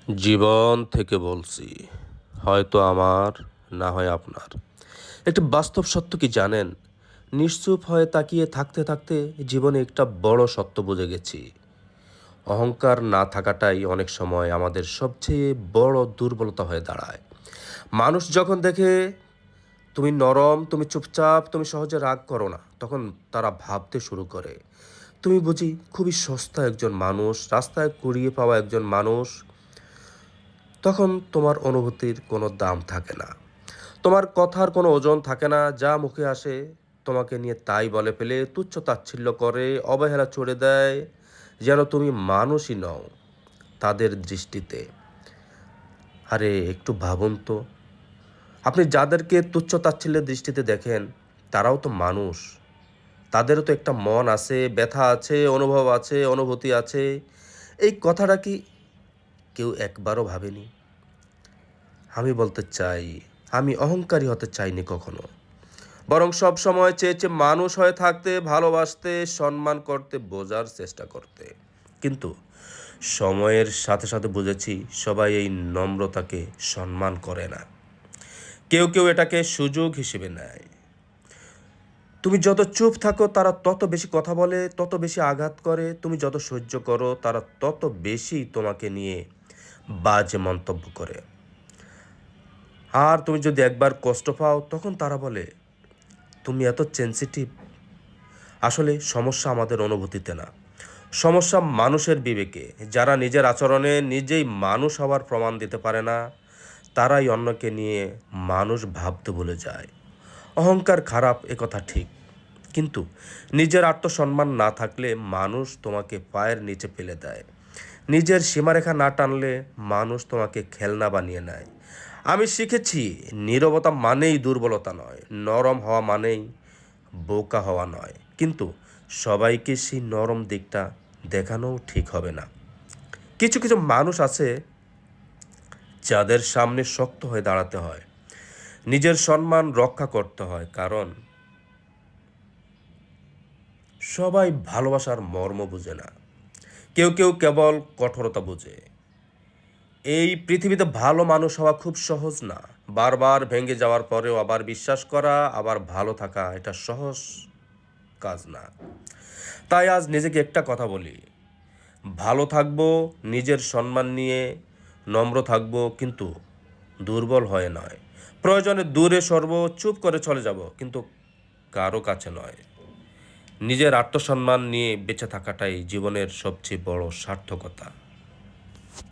জীবন থেকে বলছি, হয়তো আমার, না হয় আপনার। একটি বাস্তব সত্য কি জানেন? নিশ্চুপ হয়ে তাকিয়ে থাকতে থাকতে জীবনে একটা বড় সত্য বুঝে গেছি। অহংকার না থাকাটাই অনেক সময় আমাদের সবচেয়ে বড় দুর্বলতা হয়ে দাঁড়ায়। মানুষ যখন দেখে তুমি নরম, তুমি চুপচাপ, তুমি সহজে রাগ করো না, তখন তারা ভাবতে শুরু করে তুমি বুঝি খুবই সস্তা একজন মানুষ, রাস্তায় কুড়িয়ে পাওয়া একজন মানুষ। তখন তোমার অনুভূতির কোনো দাম থাকে না, তোমার কথার কোনো ওজন থাকে না, যা মুখে আসে তোমাকে নিয়ে তাই বলে ফেলে, তুচ্ছ তাচ্ছিল্য করে, অবহেলা ছড়ে দেয়, যেন তুমি মানুষই নও তাদের দৃষ্টিতে। আরে একটু ভাবুন তো, আপনি যাদেরকে তুচ্ছ তাচ্ছিল্যের দৃষ্টিতে দেখেন, তারাও তো মানুষ, তাদেরও তো একটা মন আছে, ব্যথা আছে, অনুভব আছে, অনুভূতি আছে। এই কথাটা কি কেউ একবারও ভাবেনি? আমি বলতে চাই, আমি অহংকারী হতে চাইনি কখনো, বরং সব সময় চেয়েছে মানুষ হয়ে থাকতে, ভালোবাসতে, সম্মান করতে, বোঝার চেষ্টা করতে। কিন্তু সময়ের সাথে সাথে বুঝেছি সবাই এই নম্রতাকে সম্মান করে না। কেউ কেউ এটাকে সুযোগ হিসেবে নেয়। তুমি যত চুপ থাকো তারা তত বেশি কথা বলে, তত বেশি আঘাত করে। তুমি যত সহ্য করো তারা তত বেশি তোমাকে নিয়ে বাজে মন্তব্য করে। আর তুমি যদি একবার কষ্ট পাও, তখন তারা বলে তুমি এত সেনসিটিভ। আসলে সমস্যা আমাদের অনুভূতিতে না, সমস্যা মানুষের বিবেকে। যারা নিজের আচরণে নিজেই মানুষ হওয়ার প্রমাণ দিতে পারে না, তারাই অন্যকে নিয়ে মানুষ ভাবতে ভুলে যায়। অহংকার খারাপ, একথা ঠিক, কিন্তু নিজের আত্মসম্মান না থাকলে মানুষ তোমাকে পায়ের নিচে ফেলে দেয়। নিজের সীমারেখা না টানলে মানুষ তোমাকে খেলনা বানিয়ে নেয়। আমি শিখেছি নীরবতা মানেই দুর্বলতা নয়, নরম হওয়া মানেই বোকা হওয়া নয়। কিন্তু সবাইকে সেই নরম দিকটা দেখানোও ঠিক হবে না। কিছু কিছু মানুষ আছে যাদের সামনে শক্ত হয়ে দাঁড়াতে হয়, নিজের সম্মান রক্ষা করতে হয়, কারণ সবাই ভালোবাসার মর্ম বুঝে না। কেউ কেউ কেবল কঠোরতা বোঝে। এই পৃথিবীতে ভালো মানুষ হওয়া খুব সহজ না। বারবার ভেঙে যাওয়ার পরেও আবার বিশ্বাস করা, আবার ভালো থাকা, এটা সহজ কাজ না। তাই আজ নিজেকে একটা কথা বলি, ভালো থাকবো নিজের সম্মান নিয়ে, নম্র থাকবো, কিন্তু দুর্বল হয়ে নয়। প্রয়োজনে দূরে সরব, চুপ করে চলে যাব, কিন্তু কারো কাছে নয়। নিজের আত্মসম্মান নিয়ে বেঁচে থাকাটাই জীবনের সবচেয়ে বড় সার্থকতা।